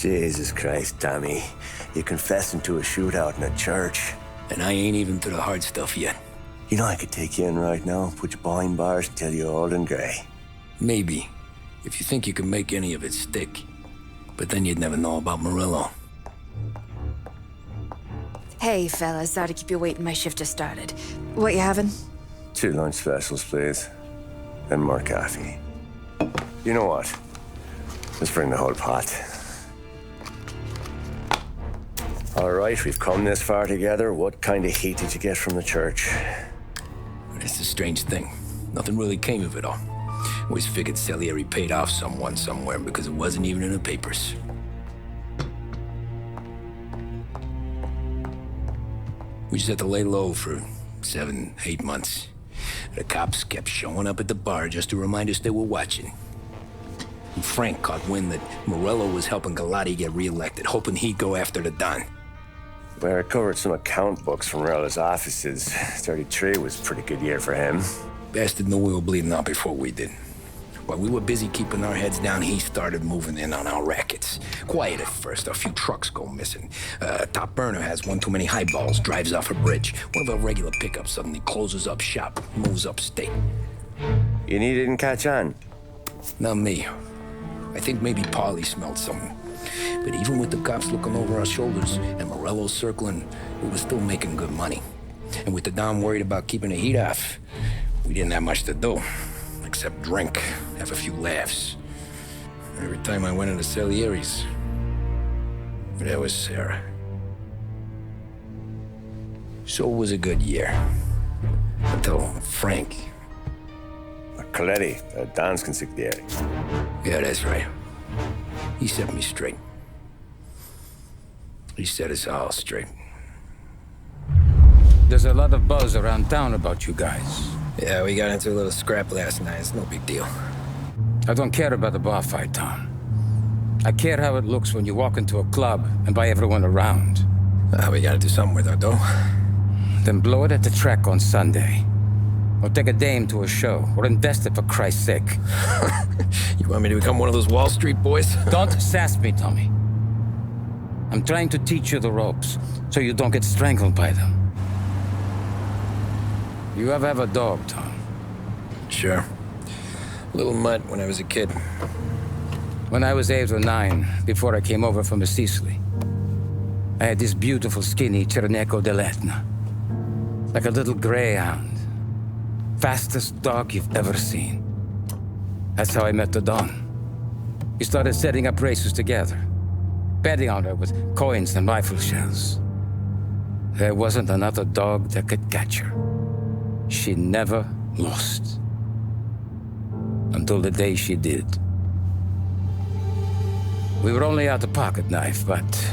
Jesus Christ, Tommy. You're confessing to a shootout in a church. And I ain't even to the hard stuff yet. You know I could take you in right now, put you behind bars until you're old and grey. Maybe, if you think you can make any of it stick. But then you'd never know about Murillo. Hey, fellas, sorry to keep you waiting. My shift just started. What you having? 2 lunch specials, please. And more coffee. You know what? Let's bring the whole pot. All right, we've come this far together. What kind of heat did you get from the church? It's a strange thing. Nothing really came of it all. Always figured Salieri paid off someone somewhere because it wasn't even in the papers. We just had to lay low for 7, 8 months. The cops kept showing up at the bar just to remind us they were watching. And Frank caught wind that Murillo was helping Galati get reelected, hoping he'd go after the Don. Well, I recovered some account books from Morello's offices. 33 was a pretty good year for him. Bastard knew we were bleeding out before we did. While we were busy keeping our heads down, he started moving in on our rackets. Quiet at first, a few trucks go missing. Top burner has one too many highballs, drives off a bridge. One of our regular pickups suddenly closes up shop, moves upstate. You knew you didn't catch on? Not me. I think maybe Paulie smelled something. But even with the cops looking over our shoulders and Morello circling, we were still making good money. And with the Don worried about keeping the heat off, we didn't have much to do. Except drink, have a few laughs. Every time I went into Salieri's, there was Sarah. So it was a good year. Until Frank. Coletti, Don's consigliere. Yeah, that's right. He set me straight. He set us all straight. There's a lot of buzz around town about you guys. Yeah, we got into a little scrap last night. It's no big deal. I don't care about the bar fight, Tom. I care how it looks when you walk into a club and buy everyone around. We gotta do something with our dough. Then blow it at the track on Sunday. Or take a dame to a show. Or invest it, for Christ's sake. You want me to become one of those Wall Street boys? Don't sass me, Tommy. I'm trying to teach you the ropes, so you don't get strangled by them. You ever have a dog, Tom? Sure. Little mutt when I was a kid. When I was 8 or 9, before I came over from Sicily, I had this beautiful, skinny Cerneco dell'Etna. Like a little greyhound. Fastest dog you've ever seen. That's how I met the Don. We started setting up races together, betting on her with coins and rifle shells. There wasn't another dog that could catch her. She never lost. Until the day she did. We were only out a pocket knife, but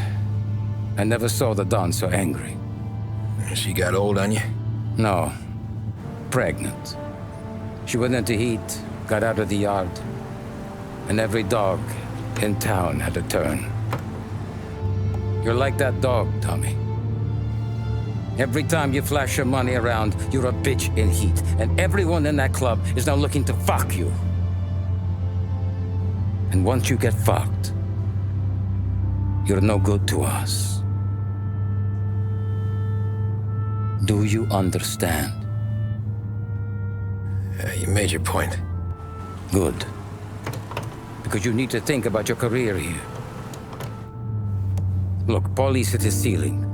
I never saw the Don so angry. She got old on you? No. Pregnant. She went into heat, got out of the yard, and every dog in town had a turn. You're like that dog, Tommy. Every time you flash your money around, you're a bitch in heat, and everyone in that club is now looking to fuck you. And once you get fucked, you're no good to us. Do you understand? You made your point. Good. Because you need to think about your career here. Look, Paulie's hit his ceiling.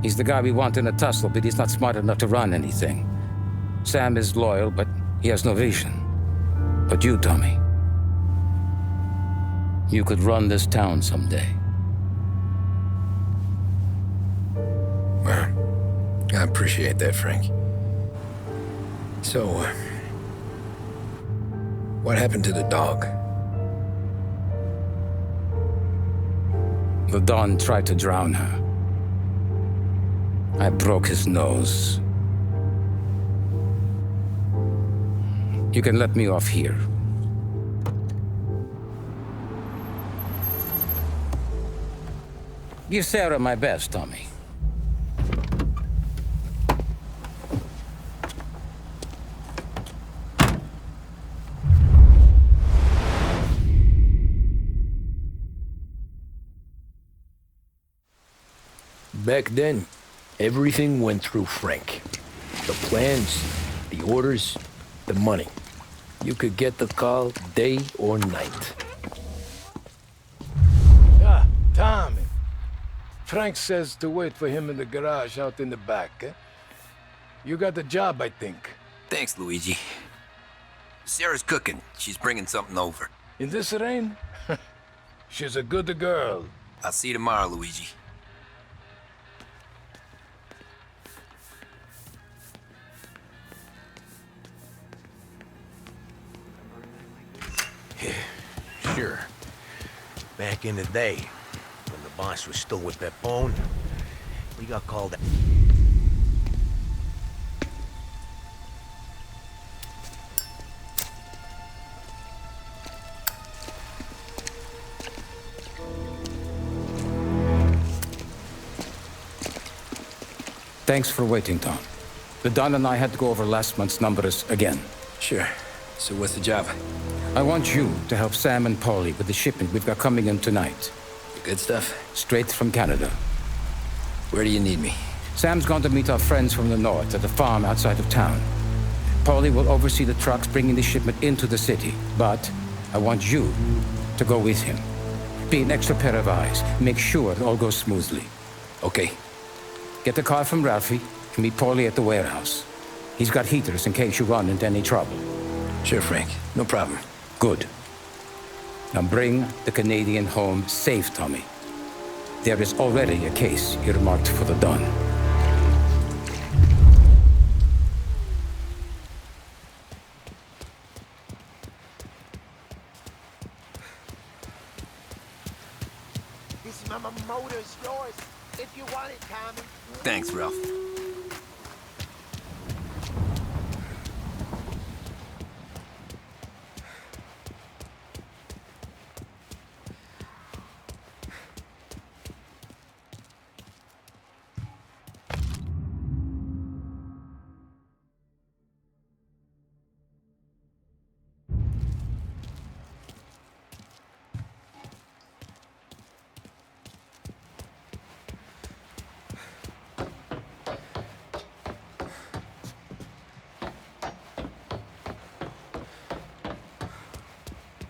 He's the guy we want in a tussle, but he's not smart enough to run anything. Sam is loyal, but he has no vision. But you, Tommy, you could run this town someday. Well, I appreciate that, Frank. So, what happened to the dog? The Don tried to drown her. I broke his nose. You can let me off here. Give Sarah my best, Tommy. Back then, everything went through Frank. The plans, the orders, the money. You could get the call day or night. Ah, Tommy. Frank says to wait for him in the garage out in the back, eh? You got the job, I think. Thanks, Luigi. Sarah's cooking. She's bringing something over. In this rain? She's a good girl. I'll see you tomorrow, Luigi. Sure. Back in the day, when the boss was still with that bone, we got called... Thanks for waiting, Tom. The Don and I had to go over last month's numbers again. Sure. So what's the job? I want you to help Sam and Paulie with the shipment we've got coming in tonight. Good stuff? Straight from Canada. Where do you need me? Sam's gone to meet our friends from the north at a farm outside of town. Paulie will oversee the trucks bringing the shipment into the city, but I want you to go with him. Be an extra pair of eyes. Make sure it all goes smoothly. Okay. Get the car from Ralphie and meet Paulie at the warehouse. He's got heaters in case you run into any trouble. Sure, Frank. No problem. Good. Now bring the Canadian home safe, Tommy. There is already a case earmarked for the Don. This motor's yours, if you want it, Tommy. Thanks, Ralph.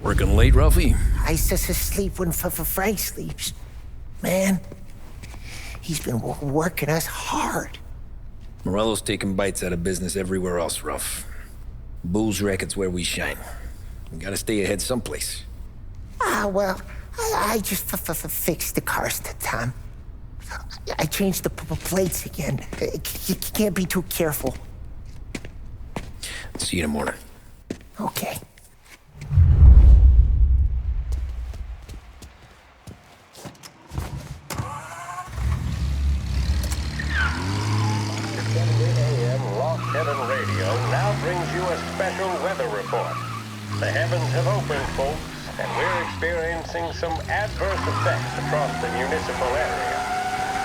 Working late, Ralphie? I sleep when Frank sleeps. Man, he's been working us hard. Morello's taking bites out of business everywhere else, Ralph. Bull's racket's where we shine. We gotta stay ahead someplace. Well, I just fixed the cars, Tom. I changed the plates again. You can't be too careful. See you in the morning. Okay. Heaven Radio now brings you a special weather report. The heavens have opened, folks, and we're experiencing some adverse effects across the municipal area.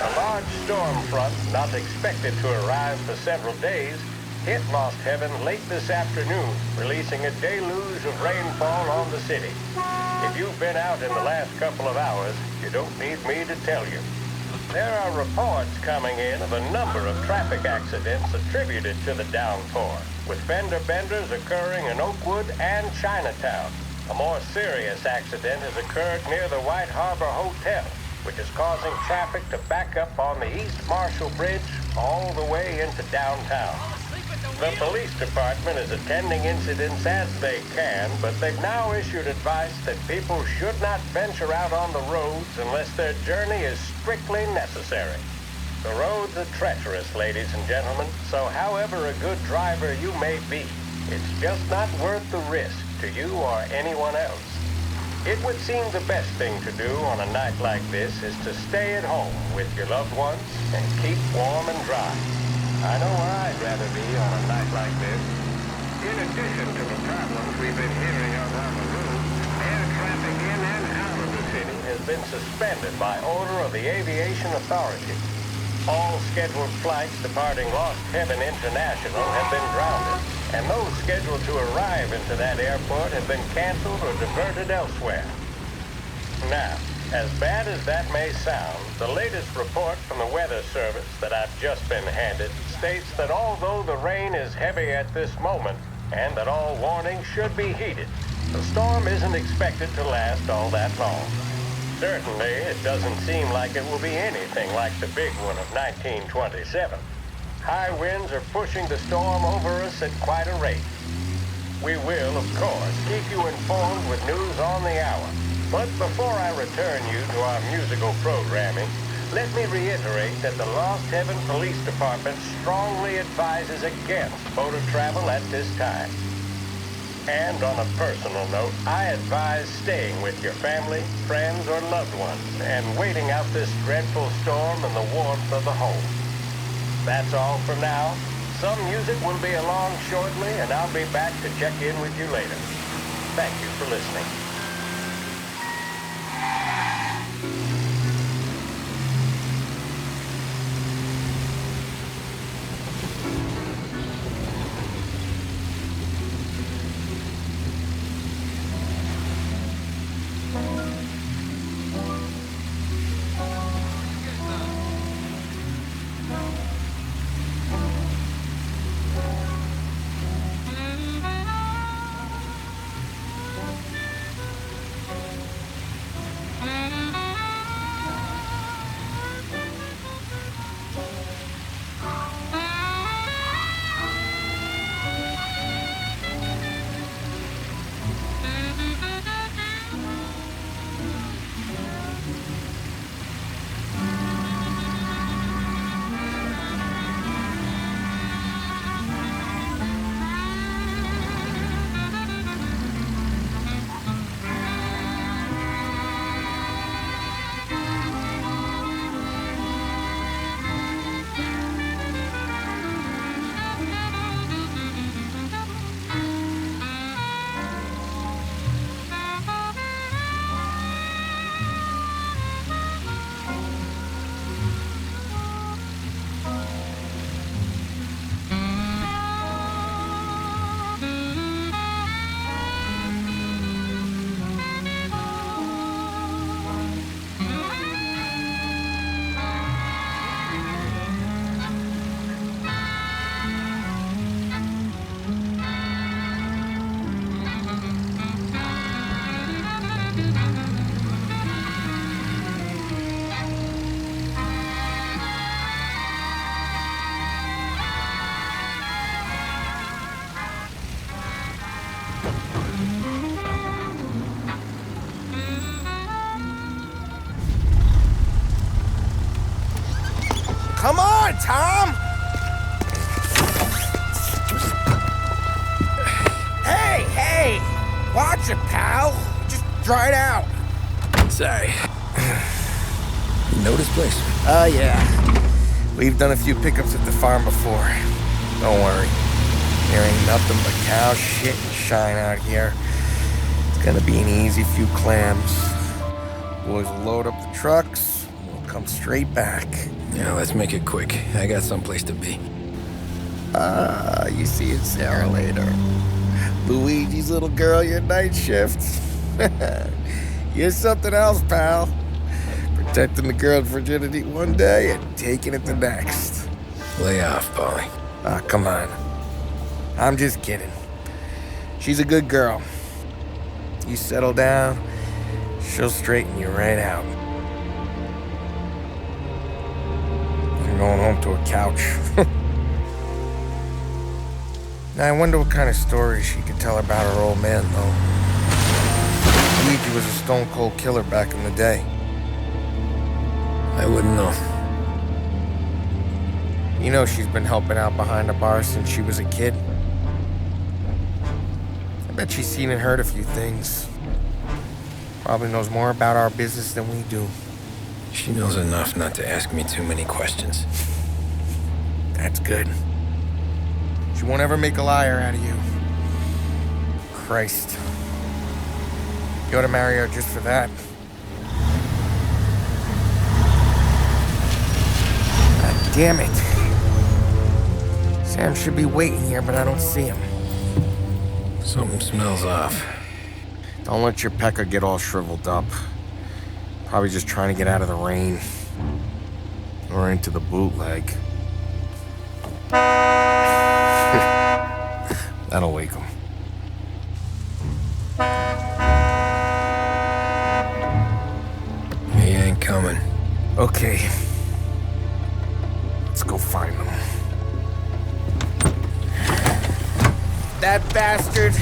A large storm front, not expected to arrive for several days, hit Lost Heaven late this afternoon, releasing a deluge of rainfall on the city. If you've been out in the last couple of hours, you don't need me to tell you. There are reports coming in of a number of traffic accidents attributed to the downpour, with fender benders occurring in Oakwood and Chinatown. A more serious accident has occurred near the White Harbor Hotel, which is causing traffic to back up on the East Marshall Bridge all the way into downtown. The police department is attending incidents as they can, but they've now issued advice that people should not venture out on the roads unless their journey is strictly necessary. The roads are treacherous, ladies and gentlemen, so however a good driver you may be, it's just not worth the risk to you or anyone else. It would seem the best thing to do on a night like this is to stay at home with your loved ones and keep warm and dry. I know where I'd rather be on a night like this. In addition to the problems we've been hearing of on the road, air traffic in and out of the city has been suspended by order of the Aviation Authority. All scheduled flights departing Lost Heaven International have been grounded, and those scheduled to arrive into that airport have been canceled or diverted elsewhere. Now, as bad as that may sound, the latest report from the Weather Service that I've just been handed states that although the rain is heavy at this moment, and that all warnings should be heeded, the storm isn't expected to last all that long. Certainly, it doesn't seem like it will be anything like the big one of 1927. High winds are pushing the storm over us at quite a rate. We will, of course, keep you informed with news on the hour. But before I return you to our musical programming, let me reiterate that the Lost Heaven Police Department strongly advises against motor travel at this time. And on a personal note, I advise staying with your family, friends, or loved ones and waiting out this dreadful storm in the warmth of the home. That's all for now. Some music will be along shortly, and I'll be back to check in with you later. Thank you for listening. Come on, Tom! Hey! Watch it, pal. Just dry it out. Sorry. You know this place? Yeah. We've done a few pickups at the farm before. Don't worry. There ain't nothing but cow shit and shine out here. It's gonna be an easy few clams. Boys will load up the trucks, and we'll come straight back. Yeah, let's make it quick. I got someplace to be. You see it, Sarah, later. Luigi's little girl, your night shift. You're something else, pal. Protecting the girl's virginity one day and taking it the next. Lay off, Polly. Ah, come on. I'm just kidding. She's a good girl. You settle down, she'll straighten you right out. I'm going home to a couch. Now, I wonder what kind of stories she could tell about her old man, though. Luigi was a stone-cold killer back in the day. I wouldn't know. You know she's been helping out behind the bar since she was a kid. I bet she's seen and heard a few things. Probably knows more about our business than we do. She knows enough not to ask me too many questions. That's good. She won't ever make a liar out of you. Christ. You ought to marry her just for that. God damn it. Sam should be waiting here, but I don't see him. Something smells off. Don't let your pecker get all shriveled up. Probably just trying to get out of the rain. Or into the bootleg. That'll wake him. He ain't coming. Okay. Let's go find him. That bastard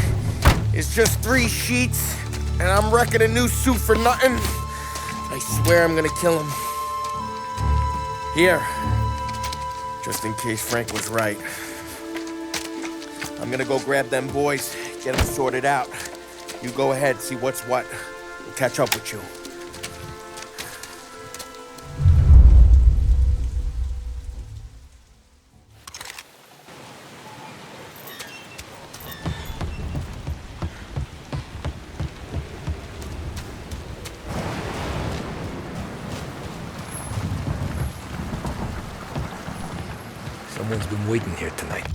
is just 3 sheets, and I'm wrecking a new suit for nothing. I swear I'm gonna kill him. Here. Just in case Frank was right. I'm gonna go grab them boys, get them sorted out. You go ahead, see what's what. We'll catch up with you. Someone's been waiting here tonight.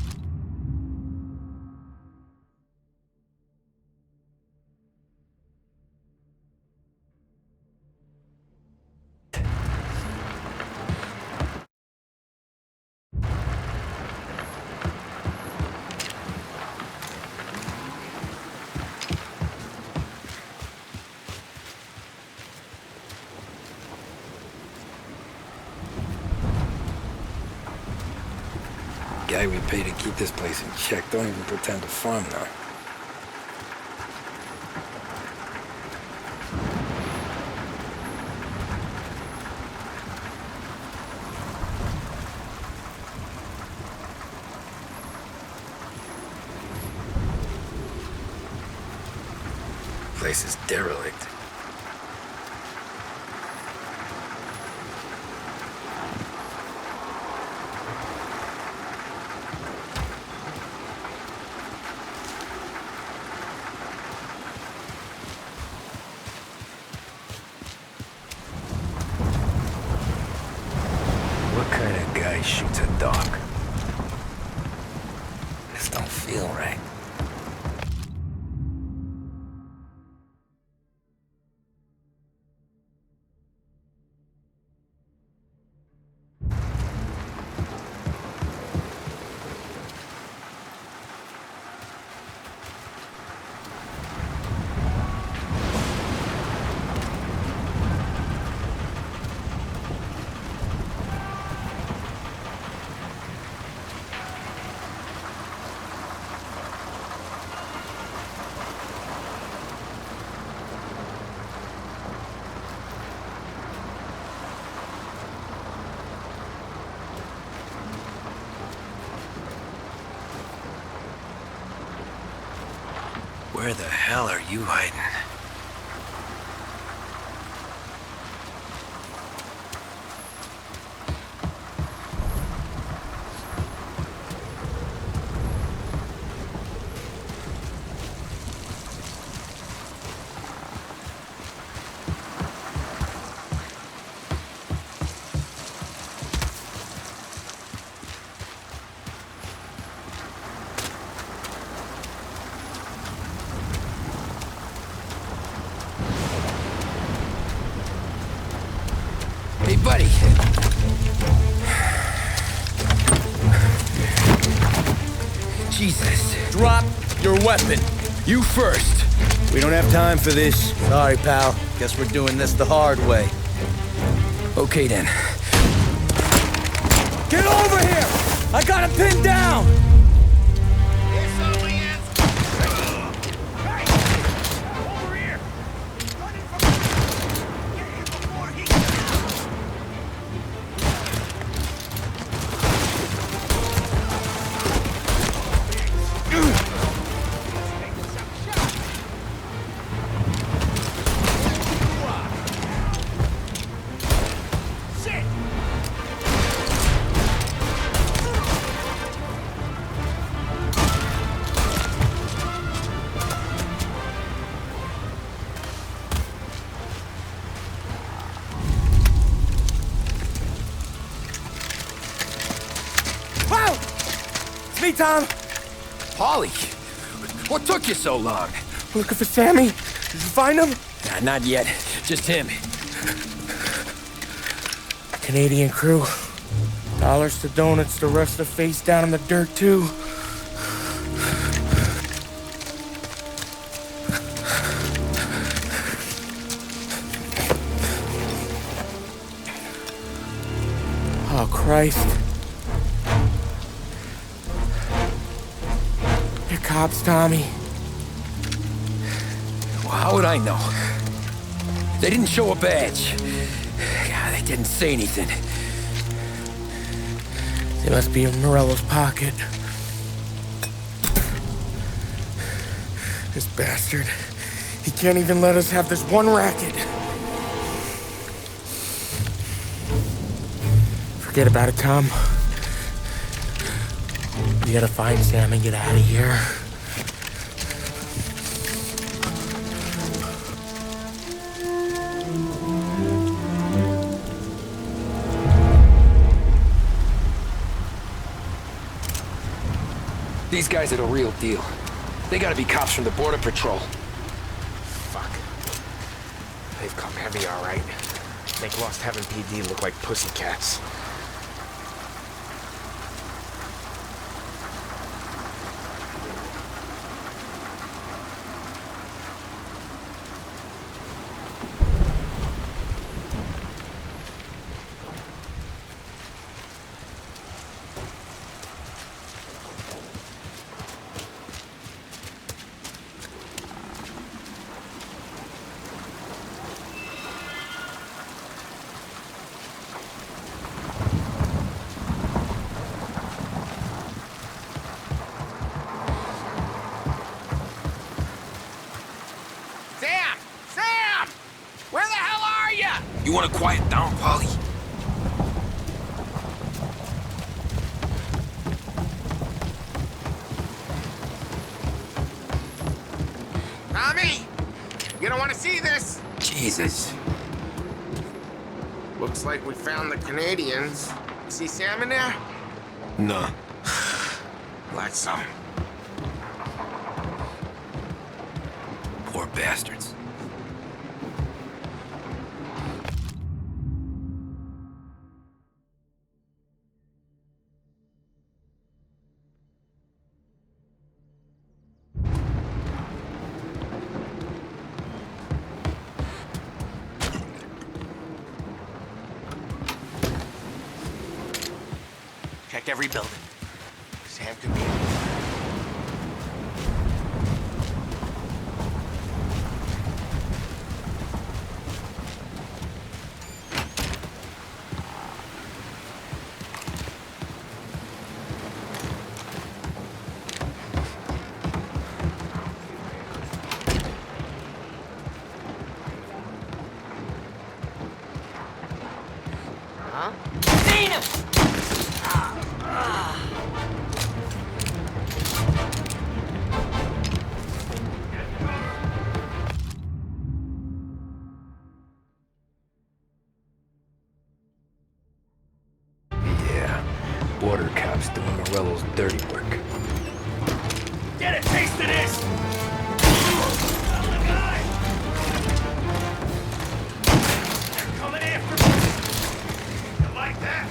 Guy we pay to keep this place in check don't even pretend to farm now. Place is derelict. What kind of guy shoots a dog? This don't feel right. Where the hell are you hiding? Hey, buddy. Jesus. Drop your weapon. You first. We don't have time for this. Sorry, pal. Guess we're doing this the hard way. Okay, then. Get over here! I got him pinned down! Me, Tom. Polly, what took you so long? Looking for Sammy. Did you find him? Nah, not yet. Just him. Canadian crew. Dollars to donuts, the rest are face down in the dirt, too. Oh, Christ. They're cops, Tommy. Well, how would I know? They didn't show a badge. God, they didn't say anything. They must be in Morello's pocket. This bastard. He can't even let us have this one racket. Forget about it, Tom. We gotta find Sam and get out of here. These guys are the real deal. They gotta be cops from the Border Patrol. Fuck. They've come heavy, all right. Make Lost Heaven PD look like pussycats. You wanna quiet down, Polly? Tommy! You don't want to see this! Jesus. Looks like we found the Canadians. See Sam in there? No. Like some. Poor bastards. Check every building. Sam could be in. Huh? Yeah, border cops doing Morello's dirty work. Get a taste of this! They're coming after me! You like that?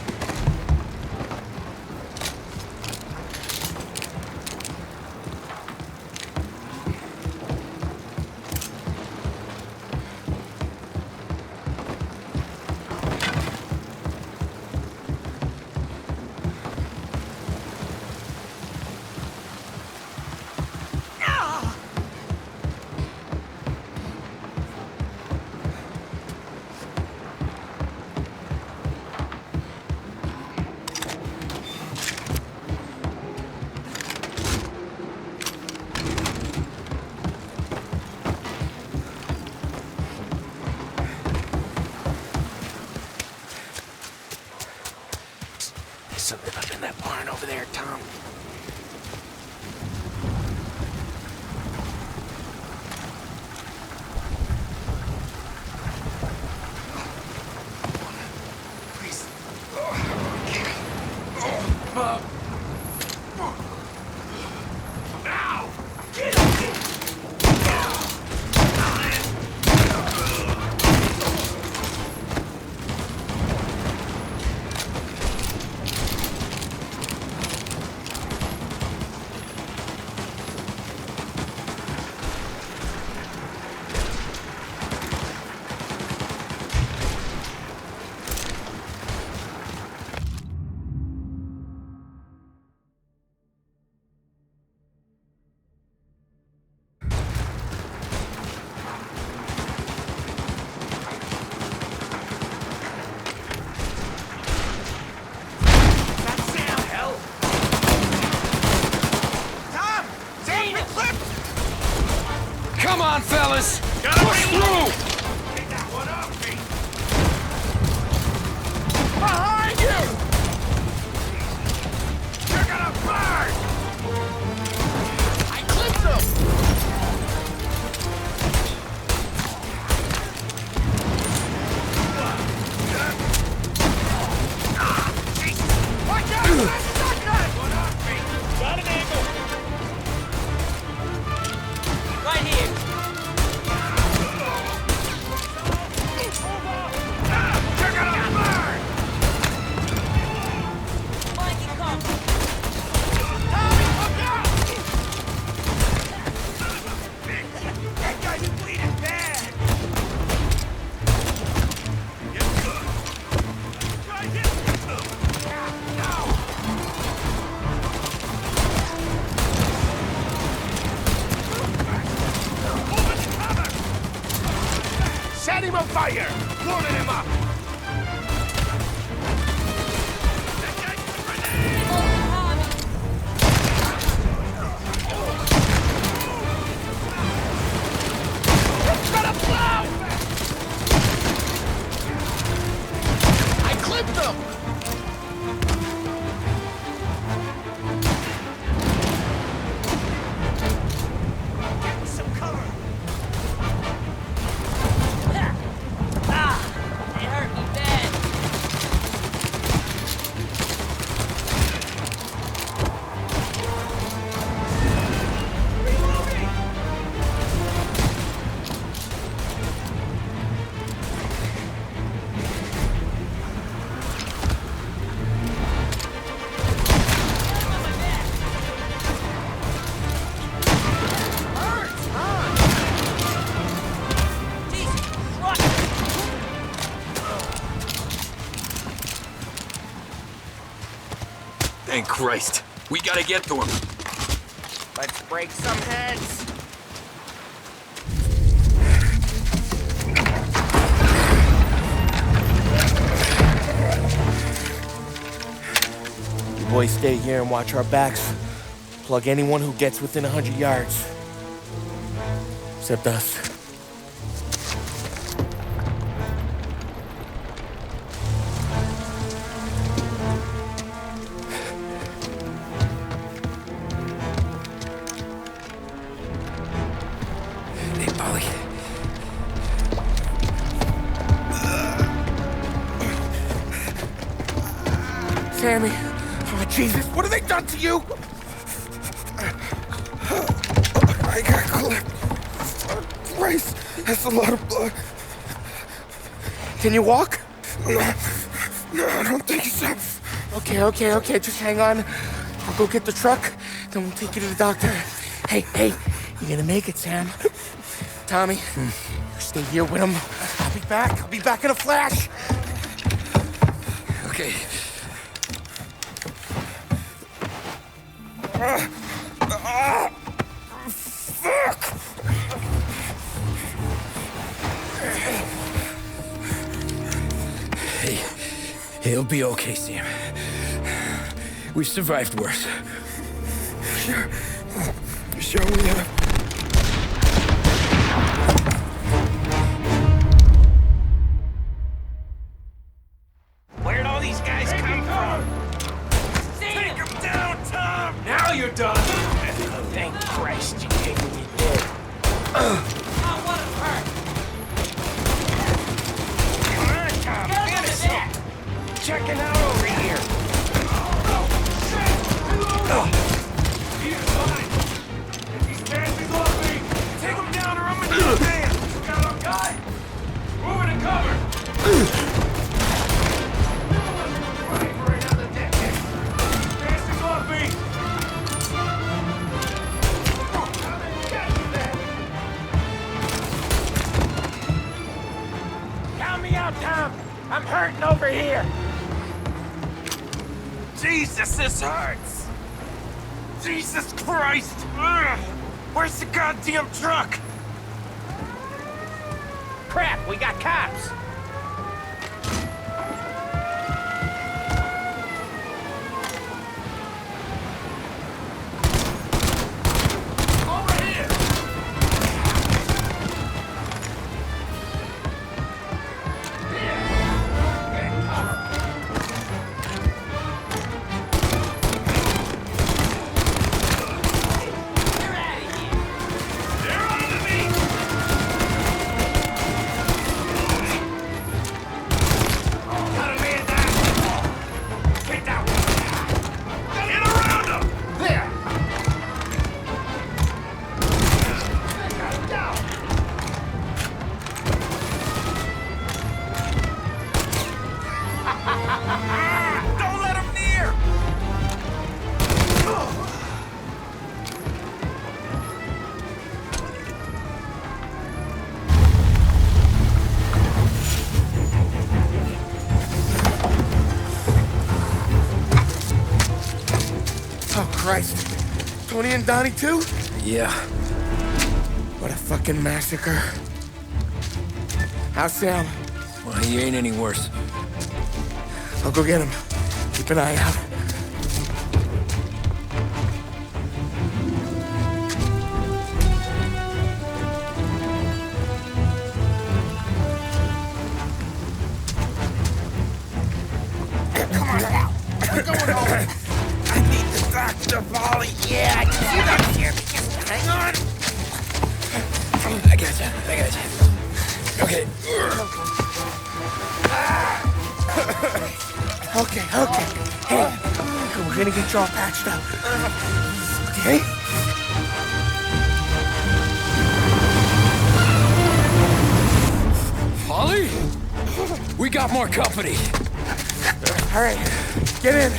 Something up in that barn over there, Tom. Please. Now! Get up! Come on, fellas! Push through! Behind you! You're gonna burn! I clipped him! Watch out! One off me! Got an angle! Right here! You're gonna burn! Mikey, come! Tommy, look out! That guy's bleeding bad! Set him on fire! Warning him up! It's gonna blow! I clipped him! Get some cover! It hurt me bad. Thank Christ. We gotta get to him. Let's break some heads. You boys stay here and watch our backs. Plug anyone who gets within 100 yards. Except us. Hey, Polly. Sammy! Oh, Jesus, what have they done to you? I got clipped. Christ, that's a lot of blood. Can you walk? No, I don't think so. Okay, just hang on. I'll go get the truck, then we'll take you to the doctor. Hey, you're gonna make it, Sam. Tommy, you stay here with him. I'll be back in a flash. Okay. Fuck! Hey, he'll be okay, Sam. We've survived worse. Sure we have. Where'd all these guys come from? Take them down, Tom! Now you're done! Thank Christ you did what you did. Oh, what a hurt! Come on, Tom, finish it! Checking out over here. He's fine. He's dancing off me. Take him down or I'm gonna get a man. You got him, guy? Moving to cover. Running for another decade. Dancing off me. Count me out, Tom. I'm hurting over here. Jesus, this hurts. Jesus Christ! Ugh. Where's the goddamn truck? Crap, we got cops. Over here! and Donnie too? Yeah. What a fucking massacre. How's Sam? Well, he ain't any worse. I'll go get him. Keep an eye out. Come on now. We're going home. I need the doctor, Polly. Yeah, I can see that here. Just hang on. I got you. Okay. Okay. Hey, we're gonna get you all patched up. Okay? Polly? We got more company. All right, get in.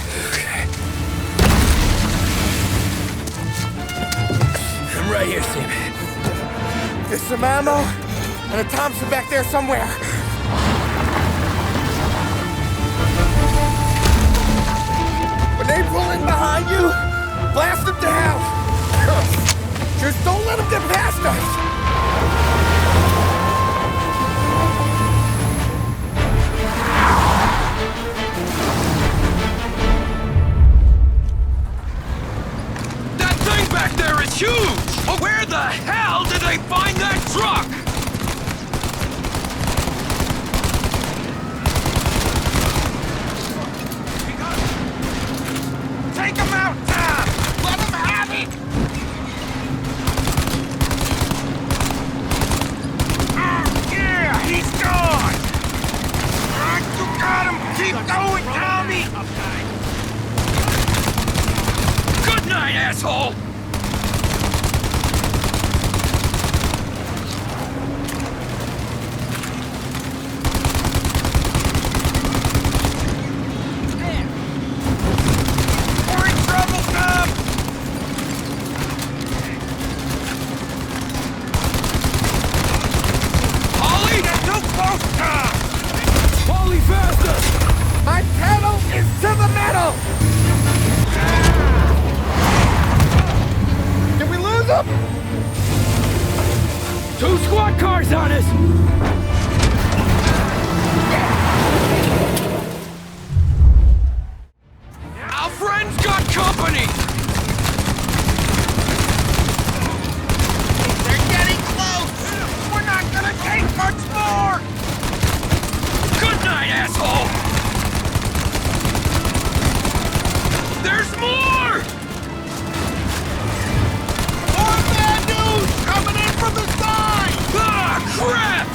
I'm right here, Sam. There's some ammo and a Thompson back there somewhere. When they pull in behind you, blast them down. Just don't let them get past us. That thing back there is huge! Well, where the hell did they find that truck? Take him out, Tom! Let him have it! Yeah, he's gone! You got him! Keep going, Tommy! Good night, asshole! We're in trouble, Tom! Ollie, you're too close, Tom! Polly, faster! My pedal is to the metal! Did we lose him? 2 squad cars on us! Our friend's got company! They're getting close! We're not gonna take much more! Good night, asshole! There's more! More bad news coming in from the side! Ah, crap!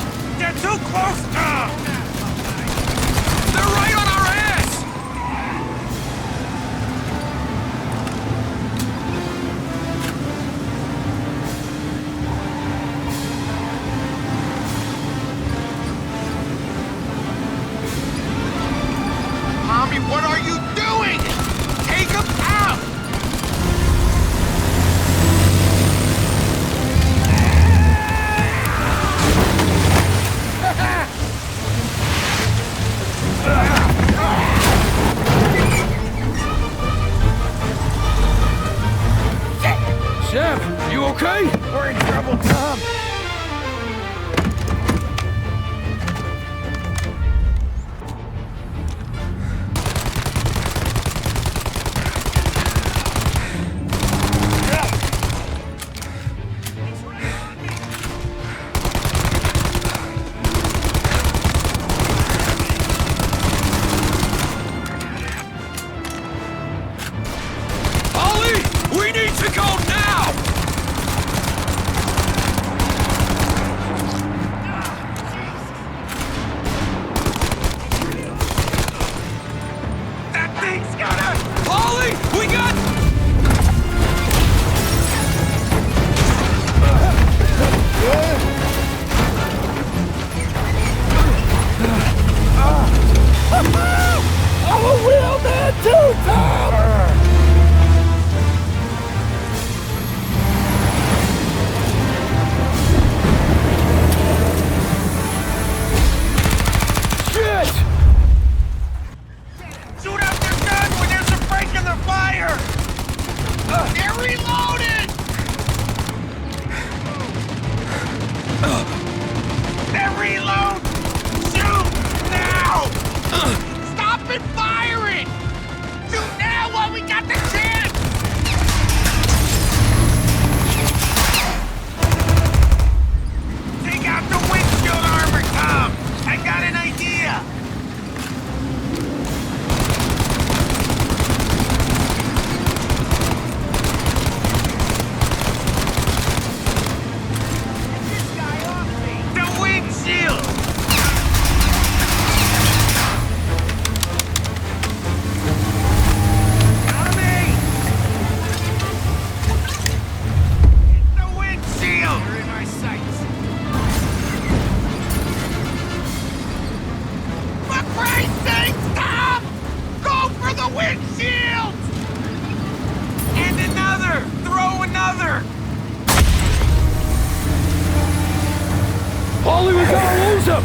They're reload! Shoot! Now! Stop and fire it! Shoot now while we got the chance! Take out the windshield armor, Tom! I got an idea! Paulie, we gotta lose him!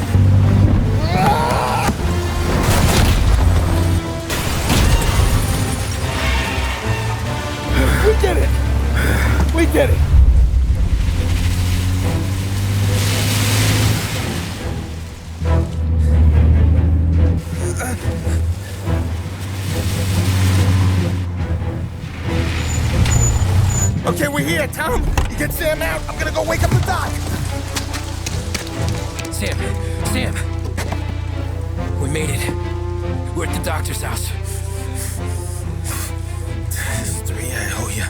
We did it! We did it! Okay, we're here, Tom. You get Sam out. I'm gonna go wake up the doc. Sam! We made it. We're at the doctor's house. This is 3, I owe you.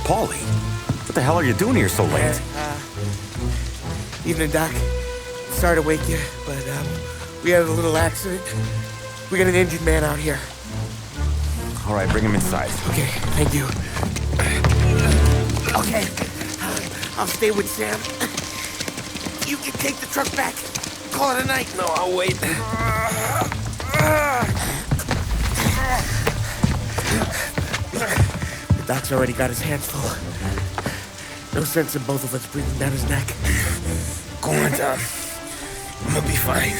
Paulie, what the hell are you doing here so late? Evening, Doc. Sorry to wake you, but we had a little accident. We got an injured man out here. All right, bring him inside. Okay, thank you. Okay, I'll stay with Sam. You can take the truck back. Call it a night. No, I'll wait. The doc's already got his hands full. No sense in both of us breathing down his neck. Go on, Tom. I'm gonna be fine.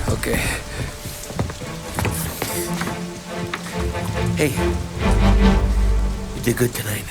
Okay. Hey, you did good tonight.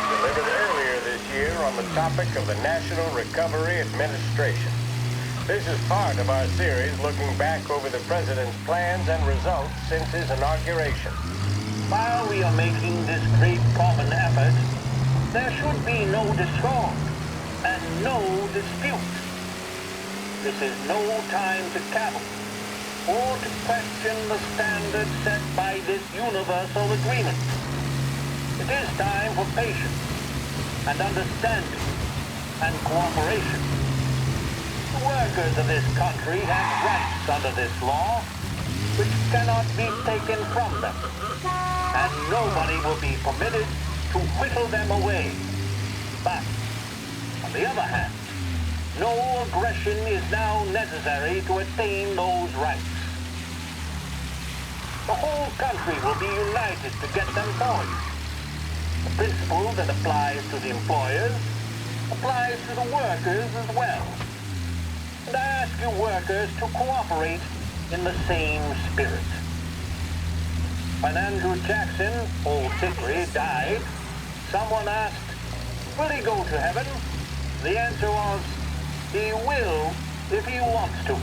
Delivered earlier this year on the topic of the National Recovery Administration. This is part of our series looking back over the President's plans and results since his inauguration. While we are making this great common effort, there should be no discord and no dispute. This is no time to cavil or to question the standards set by this universal agreement. It is time for patience and understanding and cooperation. The workers of this country have rights under this law which cannot be taken from them, and nobody will be permitted to whittle them away. But, on the other hand, no aggression is now necessary to attain those rights. The whole country will be united to get them for you. The principle that applies to the employers applies to the workers as well. rescue workers to cooperate in the same spirit. When Andrew Jackson, old Hickory, died, someone asked, will he go to heaven? The answer was, he will if he wants to.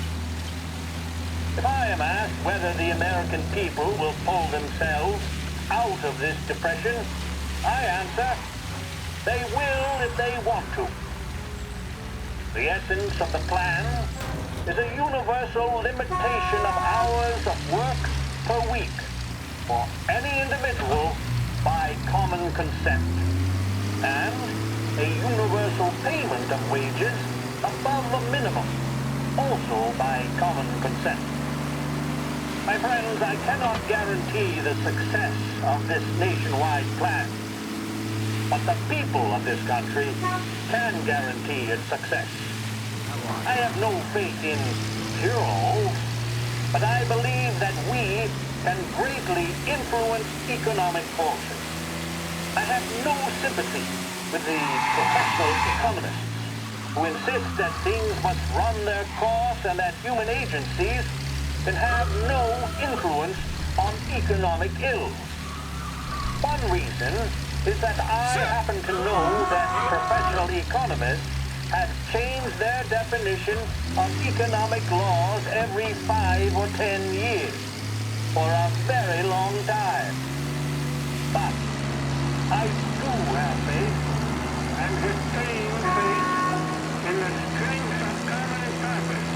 If I am asked whether the American people will pull themselves out of this depression, I answer, they will if they want to. The essence of the plan is a universal limitation of hours of work per week for any individual by common consent, and a universal payment of wages above the minimum, also by common consent. My friends, I cannot guarantee the success of this nationwide plan, but the people of this country can guarantee its success. I have no faith in cure-alls, but I believe that we can greatly influence economic forces. I have no sympathy with the professional economists who insist that things must run their course and that human agencies can have no influence on economic ills. One reason is that I happen to know that professional economists have changed their definition of economic laws every 5 or 10 years for a very long time. But I do have faith, and sustained faith, in the strength of common purpose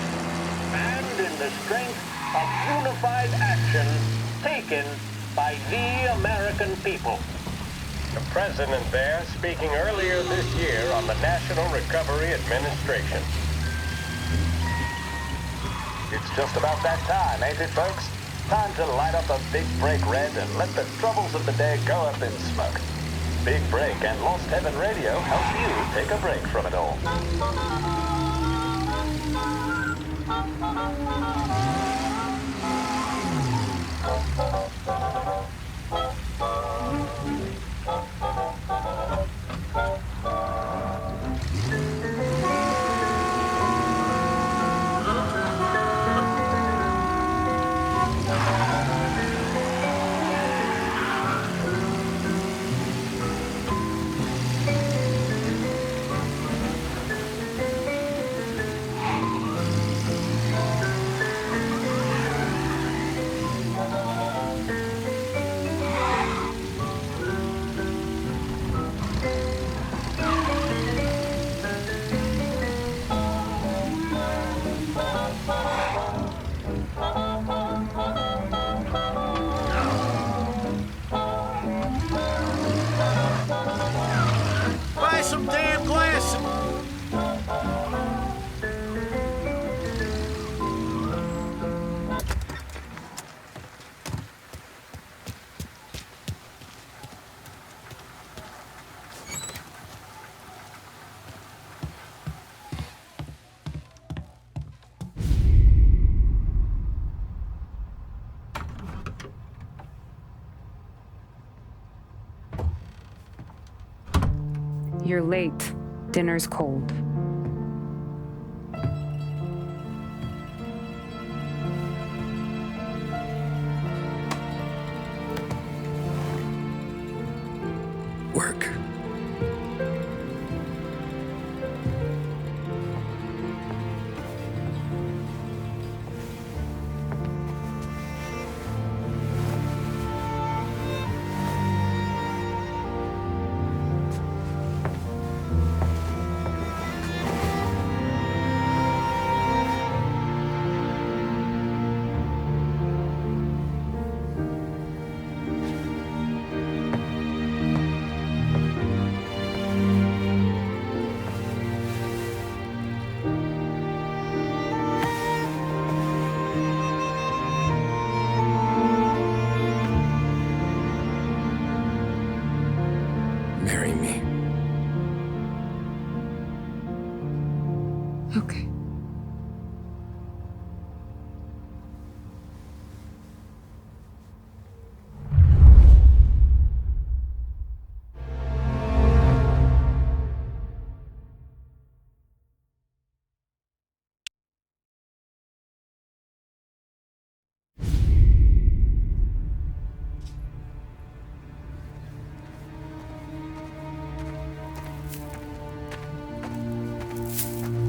and in the strength of unified action taken by the American people. The president there speaking earlier this year on the National Recovery Administration. It's just about that time, ain't it, folks? Time to light up a big break red and let the troubles of the day go up in smoke. Big Break and Lost Heaven Radio help you take a break from it all. Buy some damn glasses. You're late. Dinner's cold. Work.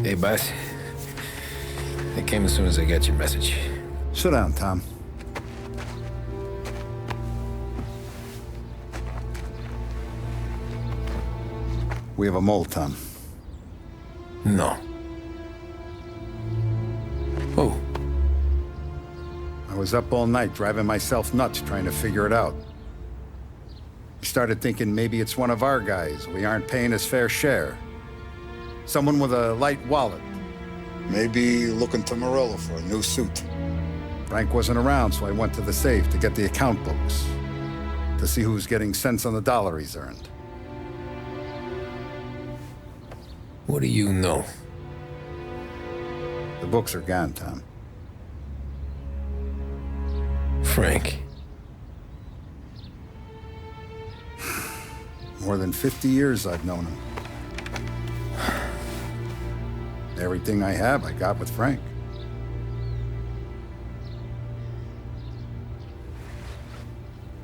Hey, boss. I came as soon as I got your message. Sit down, Tom. We have a mole, Tom. No. Oh. I was up all night driving myself nuts trying to figure it out. I started thinking maybe it's one of our guys. We aren't paying his fair share. Someone with a light wallet. Maybe looking to Morello for a new suit. Frank wasn't around, so I went to the safe to get the account books. To see who's getting cents on the dollar he's earned. What do you know? The books are gone, Tom. Frank. More than 50 years I've known him. Everything I have, I got with Frank.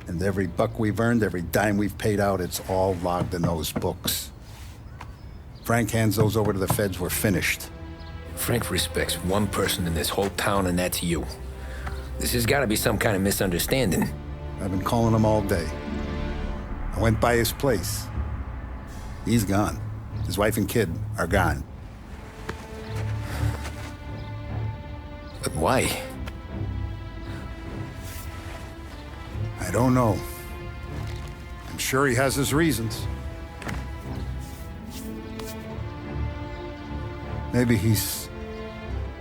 And every buck we've earned, every dime we've paid out, it's all logged in those books. Frank hands those over to the feds, we're finished. Frank respects one person in this whole town, and that's you. This has got to be some kind of misunderstanding. I've been calling him all day. I went by his place. He's gone. His wife and kid are gone. But why? I don't know. I'm sure he has his reasons. Maybe he's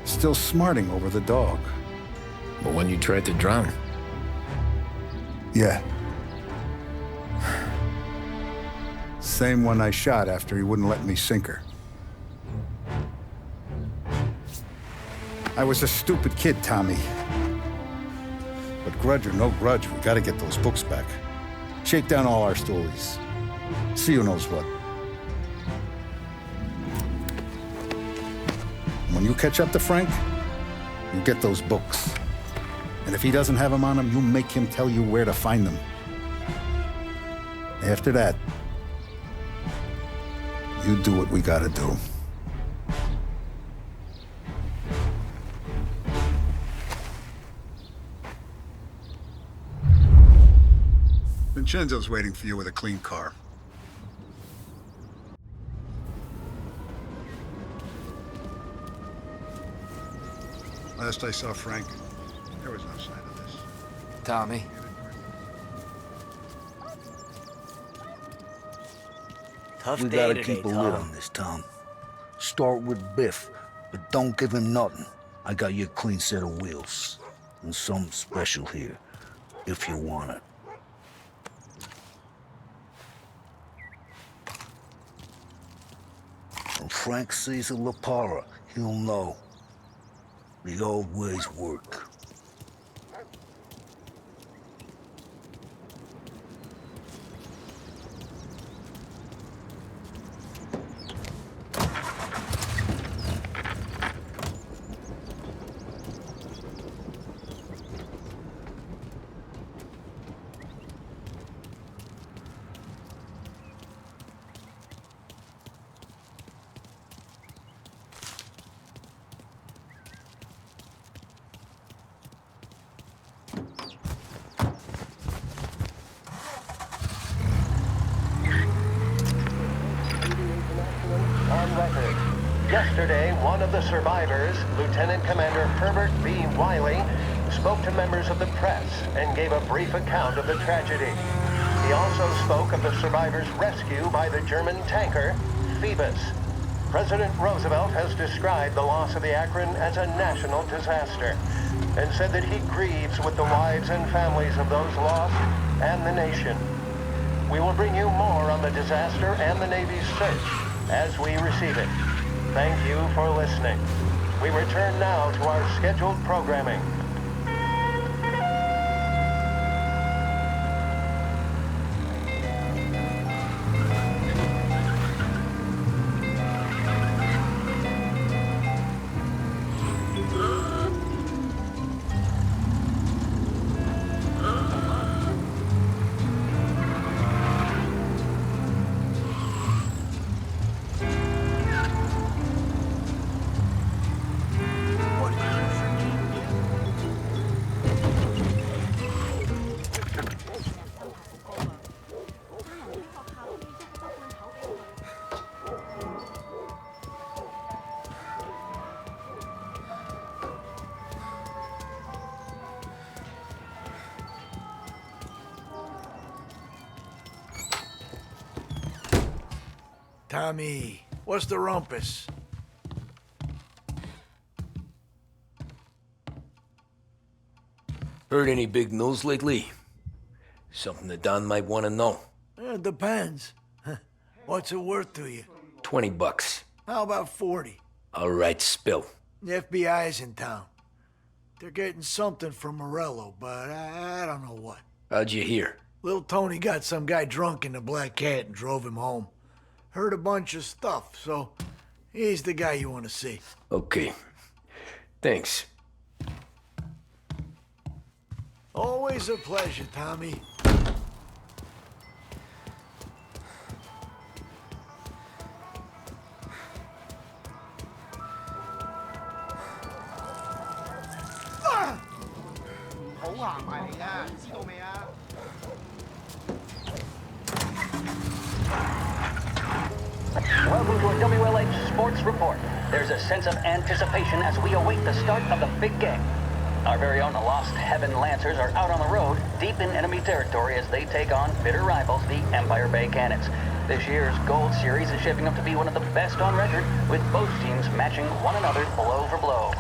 still smarting over the dog. The one you tried to drown? Yeah. Same one I shot after he wouldn't let me sink her. I was a stupid kid, Tommy. But grudge or no grudge, we gotta get those books back. Shake down all our stories. See who knows what. When you catch up to Frank, you get those books. And if he doesn't have them on him, you make him tell you where to find them. After that, you do what we gotta do. Vincenzo's waiting for you with a clean car. Last I saw Frank, there was no sign of this. Tommy. Tough We day gotta today, keep a lid Tom. on this, Tom. Start with Biff, but don't give him nothing. I got you a clean set of wheels. And something special here, if you want it. When Frank sees a La Parra, he'll know. The old ways work. On record. Yesterday, one of the survivors, Lieutenant Commander Herbert B. Wiley, spoke to members of the press and gave a brief account of the tragedy. He also spoke of the survivors' rescue by the German tanker, Phoebus. President Roosevelt has described the loss of the Akron as a national disaster and said that he grieves with the wives and families of those lost and the nation. We will bring you more on the disaster and the Navy's search as we receive it. Thank you for listening. We return now to our scheduled programming. Tommy. What's the rumpus? Heard any big news lately? Something that Don might want to know. It depends. What's it worth to you? $20. How about 40? All right, spill. The FBI's in town. They're getting something from Morello, but I don't know what. How'd you hear? Little Tony got some guy drunk in the Black Cat and drove him home. Heard a bunch of stuff, so he's the guy you want to see. Okay. Thanks. Always a pleasure, Tommy. Welcome to a WLH Sports Report. There's a sense of anticipation as we await the start of the big game. Our very own Lost Heaven Lancers are out on the road, deep in enemy territory as they take on bitter rivals, the Empire Bay Cannons. This year's Gold Series is shaping up to be one of the best on record, with both teams matching one another blow for blow.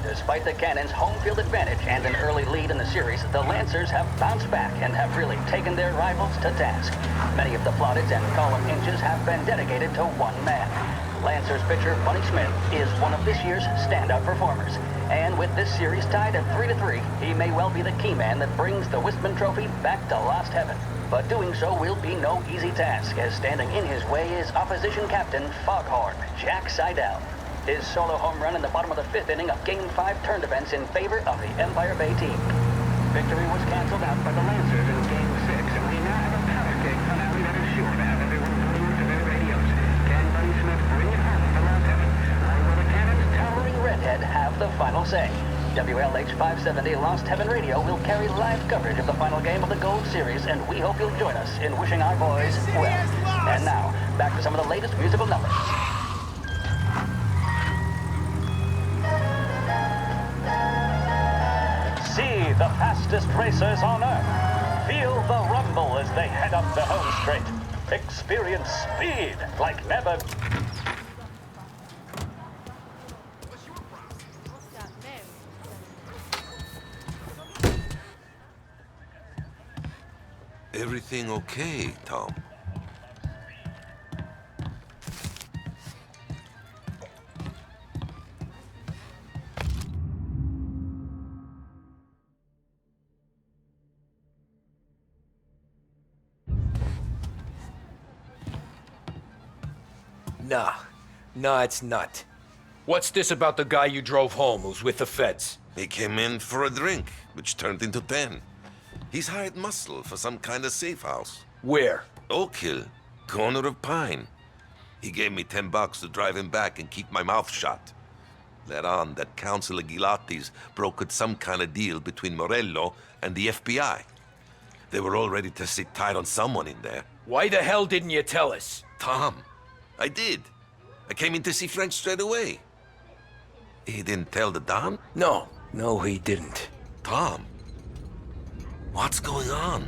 Despite the Cannons' home field advantage and an early lead in the series, the Lancers have bounced back and have really taken their rivals to task. Many of the plaudits and column inches have been dedicated to one man. Lancers pitcher Bunny Smith is one of this year's standout performers. And with this series tied at 3-3, he may well be the key man that brings the Wistman Trophy back to Lost Heaven. But doing so will be no easy task, as standing in his way is opposition captain Foghorn Jack Seidel. His solo home run in the bottom of the fifth inning of Game 5 turned events in favor of the Empire Bay team. Victory was canceled out by the Lancers in Game 6, and we now have a power kick finale that is sure to have everyone glued to their radios. Can Bunny Smith bring it home for Lost Heaven? Or will the Cannons' towering redhead have the final say? WLH 570 Lost Heaven Radio will carry live coverage of the final game of the Gold Series, and we hope you'll join us in wishing our boys well. And now, back to some of the latest musical numbers. See the fastest racers on Earth. Feel the rumble as they head up the home straight. Experience speed like never. Everything okay, Tom? Nah, it's not. What's this about the guy you drove home who's with the feds? He came in for a drink, which turned into 10. He's hired muscle for some kind of safe house. Where? Oak Hill, corner of Pine. He gave me $10 to drive him back and keep my mouth shut. Let on that Councilor Gilatti's brokered some kind of deal between Morello and the FBI. They were all ready to sit tight on someone in there. Why the hell didn't you tell us? Tom, I did. I came in to see Frank straight away. He didn't tell the Don? No, he didn't. Tom, what's going on?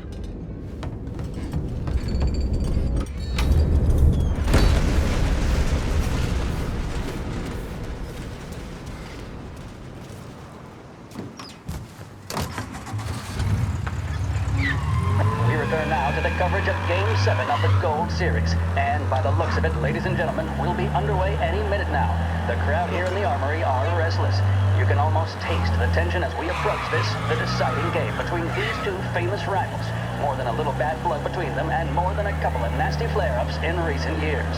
We return now to the coverage of Game 7 of the Gold Series. And by the looks of it, ladies and gentlemen, we'll be underway any minute now. The crowd here in the Armory are restless. You can almost taste the tension as we approach this, the deciding game between these two famous rivals. More than a little bad blood between them, and more than a couple of nasty flare-ups in recent years.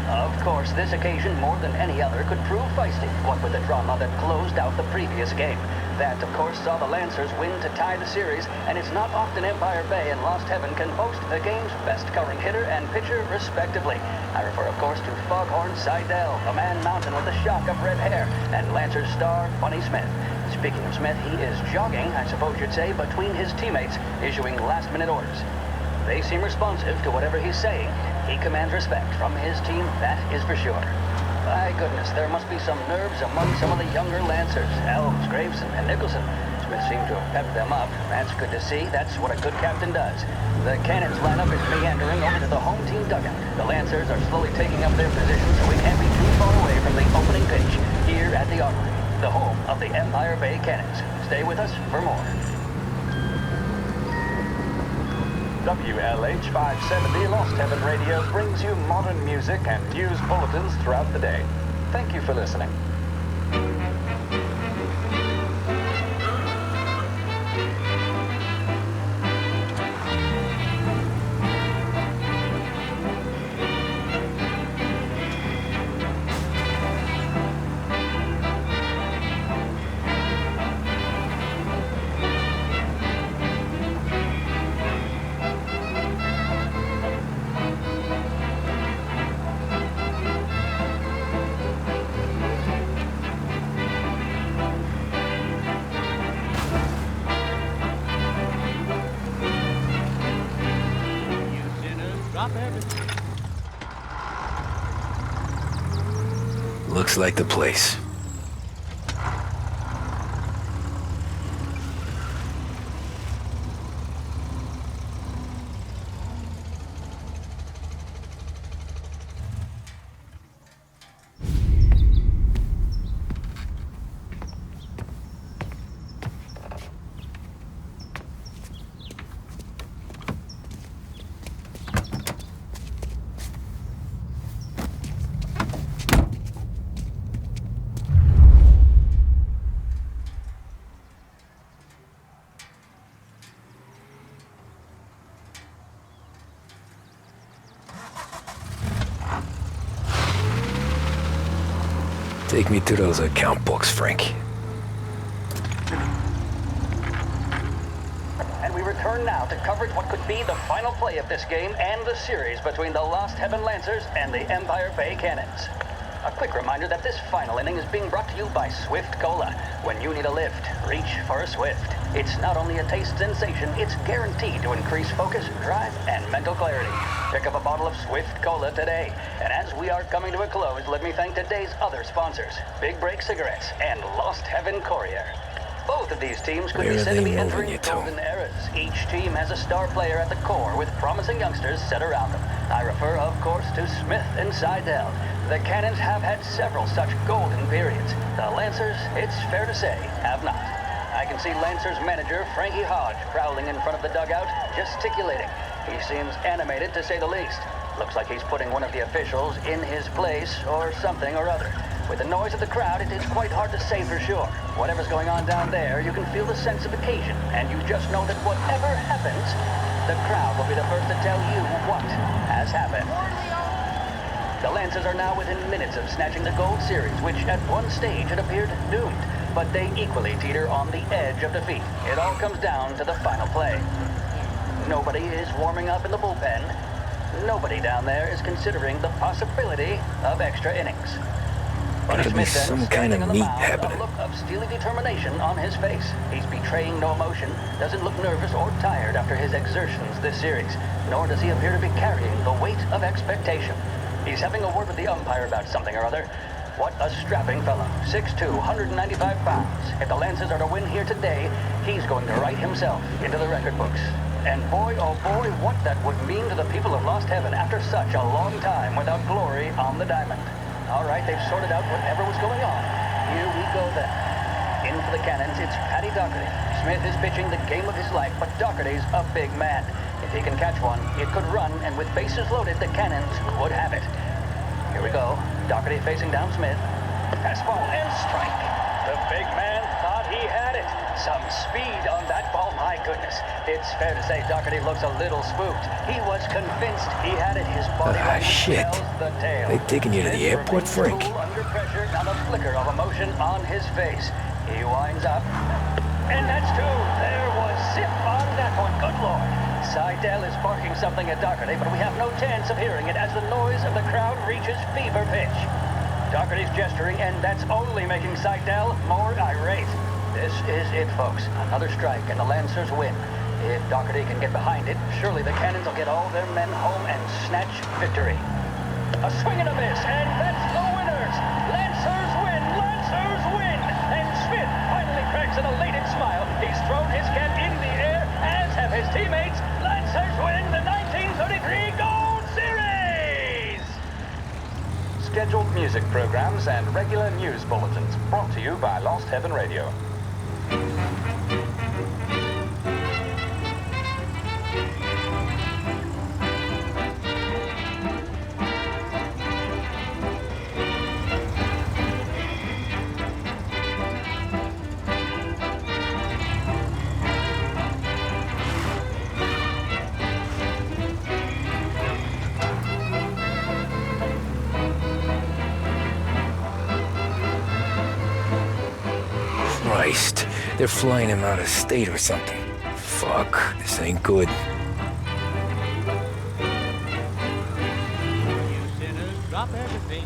Of course, this occasion, more than any other, could prove feisty, what with the drama that closed out the previous game. That, of course, saw the Lancers win to tie the series, and it's not often Empire Bay and Lost Heaven can boast the game's best covering hitter and pitcher, respectively. I refer, of course, to Foghorn Seidel, a man mountain with a shock of red hair, and Lancers star Bunny Smith. Speaking of Smith, he is jogging, I suppose you'd say, between his teammates, issuing last-minute orders. They seem responsive to whatever he's saying. He commands respect from his team, that is for sure. My goodness, there must be some nerves among some of the younger Lancers, Elms, Graveson, and Nicholson. Smith seemed to have pepped them up. That's good to see. That's what a good captain does. The cannons lineup is meandering over to the home team dugout. The Lancers are slowly taking up their position so we can't be too far away from the opening pitch here at the Armory, the home of the Empire Bay Cannons. Stay with us for more. WLH 570 Lost Heaven Radio brings you modern music and news bulletins throughout the day. Thank you for listening. Looks like the place. Take me to those account books, Frank. And we return now to coverage what could be the final play of this game and the series between the Lost Heaven Lancers and the Empire Bay Cannons. A quick reminder that this final inning is being brought to you by Swift Cola. When you need a lift, reach for a Swift. It's not only a taste sensation, it's guaranteed to increase focus, drive, and mental clarity. Pick up a bottle of Swift Cola today. And as we are coming to a close, let me thank today's other sponsors, Big Break Cigarettes and Lost Heaven Courier. Both of these teams could be said to be entering golden eras. Each team has a star player at the core with promising youngsters set around them. I refer, of course, to Smith and Seidel. The Cannons have had several such golden periods. The Lancers, it's fair to say, have not. I can see Lancers manager Frankie Hodge prowling in front of the dugout, gesticulating. He seems animated, to say the least. Looks like he's putting one of the officials in his place or something or other. With the noise of the crowd, it is quite hard to say for sure. Whatever's going on down there, you can feel the sense of occasion, and you just know that whatever happens, the crowd will be the first to tell you what has happened. The Lancers are now within minutes of snatching the gold series, which at one stage had appeared doomed, but they equally teeter on the edge of defeat. It all comes down to the final play. Nobody is warming up in the bullpen. Nobody down there is considering the possibility of extra innings. Gotta be some kind of meat happening. A look of steely determination on his face. He's betraying no emotion, doesn't look nervous or tired after his exertions this series, nor does he appear to be carrying the weight of expectation. He's having a word with the umpire about something or other. What a strapping fellow. 6'2", 195 pounds. If the Lancers are to win here today, he's going to write himself into the record books. And boy, oh boy, what that would mean to the people of Lost Heaven after such a long time without glory on the diamond. All right, they've sorted out whatever was going on. Here we go then. In for the Cannons, it's Paddy Doherty. Smith is pitching the game of his life, but Doherty's a big man. If he can catch one, it could run, and with bases loaded, the Cannons would have it. Here we go. Doherty facing down Smith. Fastball and strike. The big man thought he had it. Some speed on that ball, my goodness. It's fair to say Doherty looks a little spooked. He was convinced he had it. His body shit. tells the tale. They taking you to the airport, Frank? Under pressure, not a flicker of emotion on his face. He winds up. And that's two. There was zip on that one. Good Lord. Seidel is barking something at Doherty, but we have no chance of hearing it as the noise of the crowd reaches fever pitch. Doherty's gesturing, and that's only making Seidel more irate. This is it, folks. Another strike, and the Lancers win. If Doherty can get behind it, surely the Cannons will get all their men home and snatch victory. A swing and a miss, and that's the winners! Lancers win! Lancers win! And Smith finally cracks an elated smile. He music programs, and regular news bulletins brought to you by Lost Heaven Radio. Christ, they're flying him out of state or something. Fuck, this ain't good. You sinners, drop everything.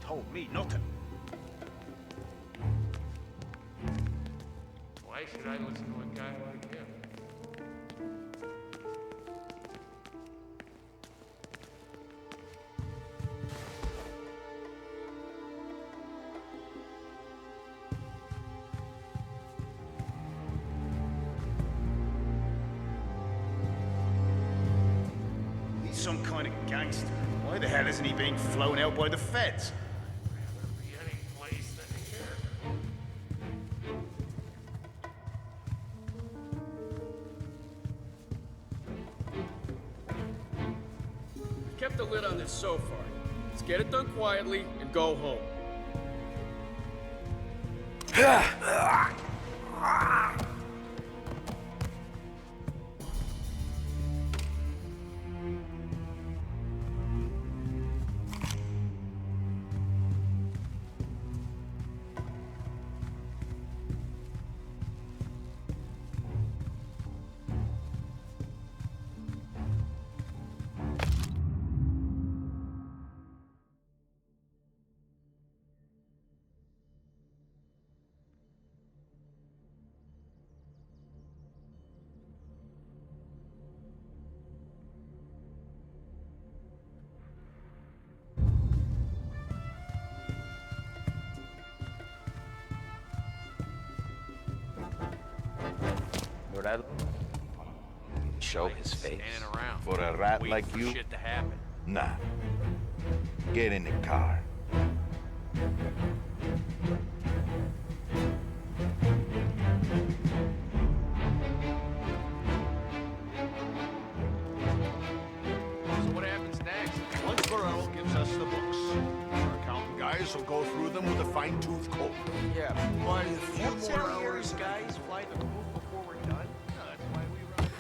Told me nothing. Why should I listen to a guy like him? He's some kind of gangster. Why the hell isn't he being flown out by the feds? Kept the lid on this so far. Let's get it done quietly and go home. Show his face. Around. For a rat Wait like for you? shit to happen. Nah. Get in the car. So what happens next? Once Burrell gives us the books, our accountant guys will go through them with a fine-tooth comb. Yeah, but a few more hours, guys, fly the coop before we're done. No, that's why we run.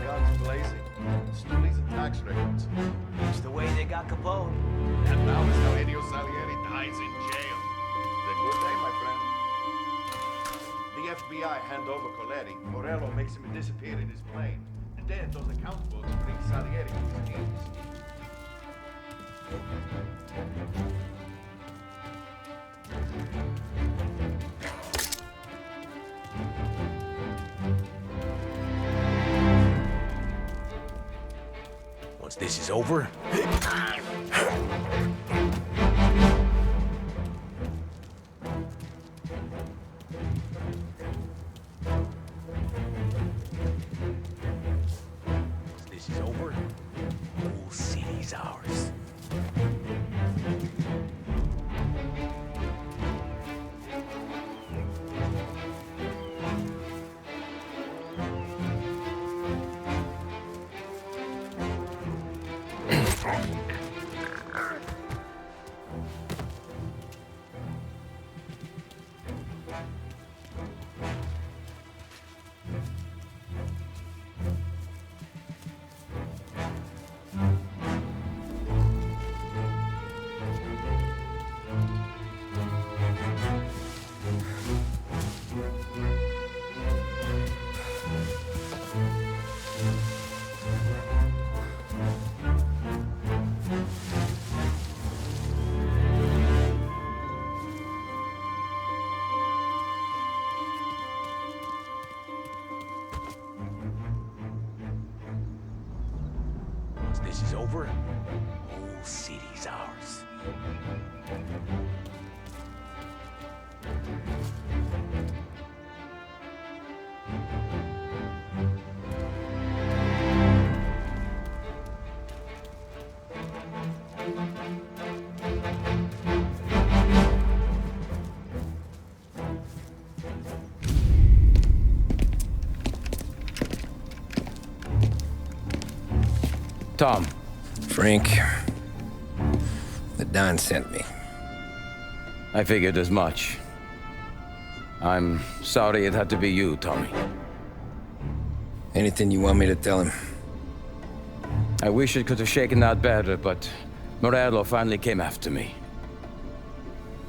Guns blazing. Stoolies and tax records. It's the way they got Capone. And now is how Elio Salieri dies in jail. It's a good day, my friend. The FBI hand over Coletti. Morello makes him disappear in his plane. And then those account books bring Salieri to his knees. Once this is over... Once this is over, the whole city's ours. Once this is over, the whole city's ours. Tom. Frank. The Don sent me. I figured as much. I'm sorry it had to be you, Tommy. Anything you want me to tell him? I wish it could have shaken out better, but Morello finally came after me.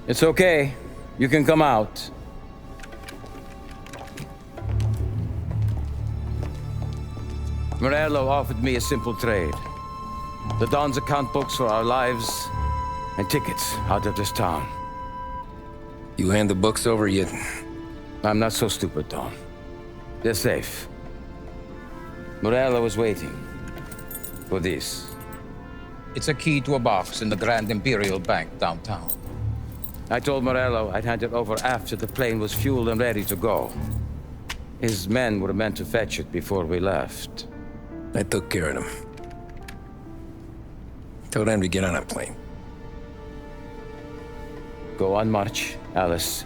It's okay. You can come out. Morello offered me a simple trade. The Don's account books for our lives and tickets out of this town. You hand the books over yet? I'm not so stupid, Don. They're safe. Morello was waiting for this. It's a key to a box in the Grand Imperial Bank downtown. I told Morello I'd hand it over after the plane was fueled and ready to go. His men were meant to fetch it before we left. I took care of them. Told them to get on a plane. Go on march, Alice.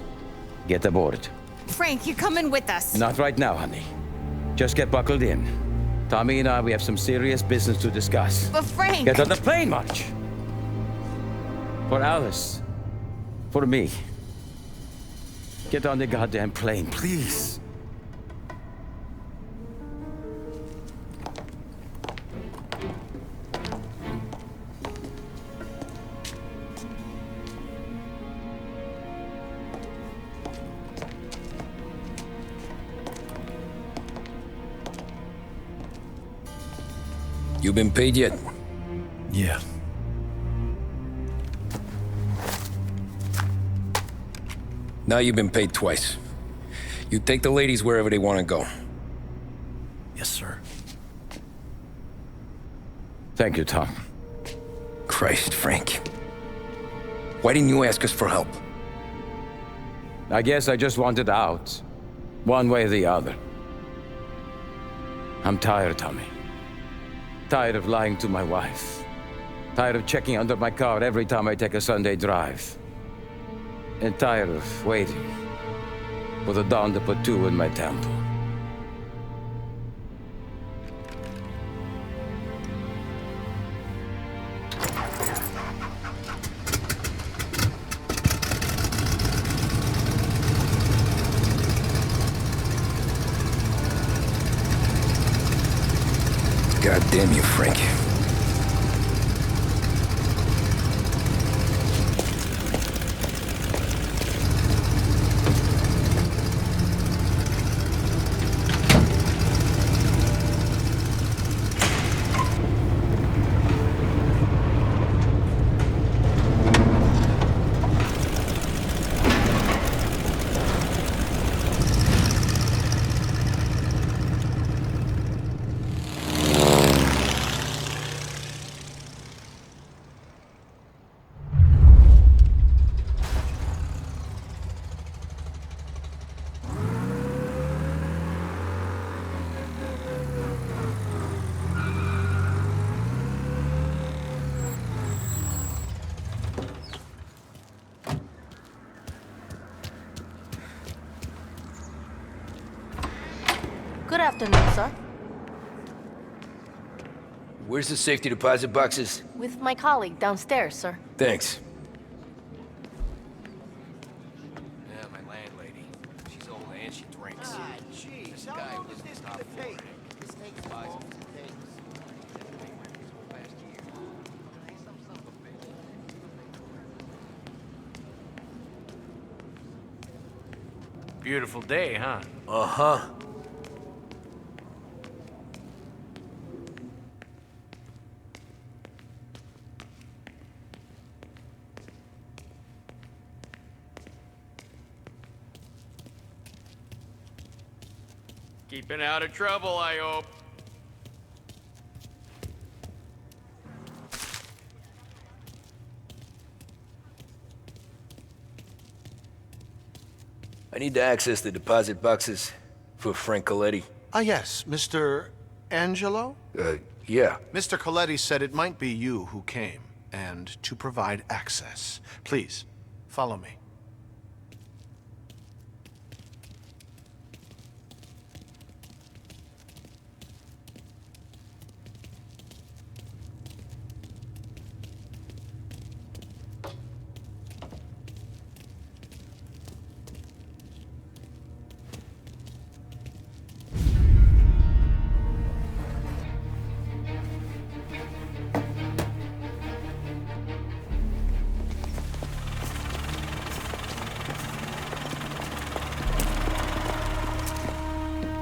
Get aboard. Frank, you're coming with us. Not right now, honey. Just get buckled in. Tommy and I, we have some serious business to discuss. But Frank... Get on the plane, March! For Alice. For me. Get on the goddamn plane, please. You been paid yet? Yeah. Now you've been paid twice. You take the ladies wherever they want to go. Yes, sir. Thank you, Tom. Christ, Frank. Why didn't you ask us for help? I guess I just wanted out. One way or the other. I'm tired, Tommy. Tired of lying to my wife. Tired of checking under my car every time I take a Sunday drive. And tired of waiting for the dawn to put two in my temple. God damn you, Frank. afternoon, sir. Where's the safety deposit boxes? With my colleague downstairs, sir. Thanks. Yeah, my landlady. She's old and she drinks. Ah, jeez, This how guy long was is this top gonna floor. take? This takes as long as it takes. Beautiful day, huh? Uh-huh. Keeping out of trouble, I hope. I need to access the deposit boxes for Frank Coletti. Ah, yes, Mr. Angelo? Yeah. Mr. Coletti said it might be you who came, and to provide access. Please, follow me.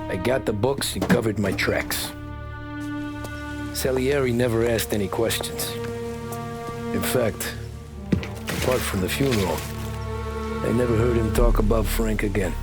I got the books and covered my tracks. Salieri never asked any questions. In fact, apart from the funeral, I never heard him talk about Frank again.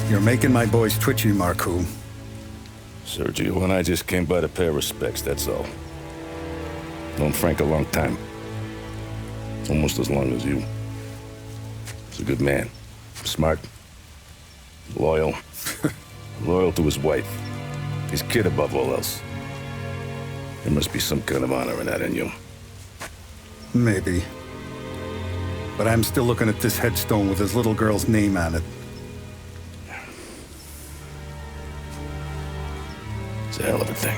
You're making my boys twitchy, Marku. Sergio and I just came by to pay respects, that's all. Known Frank a long time. Almost as long as you. He's a good man. Smart. Loyal. Loyal to his wife. His kid above all else. There must be some kind of honor in that in you. Maybe. But I'm still looking at this headstone with his little girl's name on it. It's a hell of a thing.